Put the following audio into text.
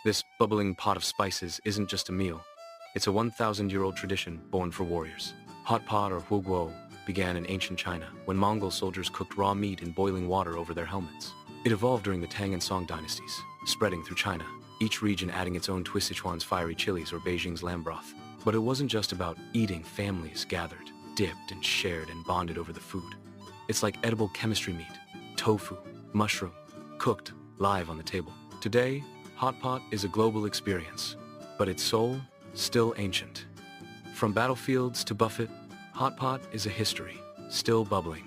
This bubbling pot of spices isn't just a meal. It's a 1,000-year-old tradition born for warriors. Hot pot or huguo began in ancient China when Mongol soldiers cooked raw meat in boiling water over their helmets. It evolved during the Tang and Song dynasties, spreading through China, each region adding its own twist: Sichuan's fiery chilies or Beijing's lamb broth. But it wasn't just about eating. Families gathered, dipped and shared and bonded over the food. It's like edible chemistry: meat, tofu, mushroom, cooked live on the table. Today, hot pot is a global experience, but its soul, still ancient. From battlefields to buffet, hot pot is a history, still bubbling.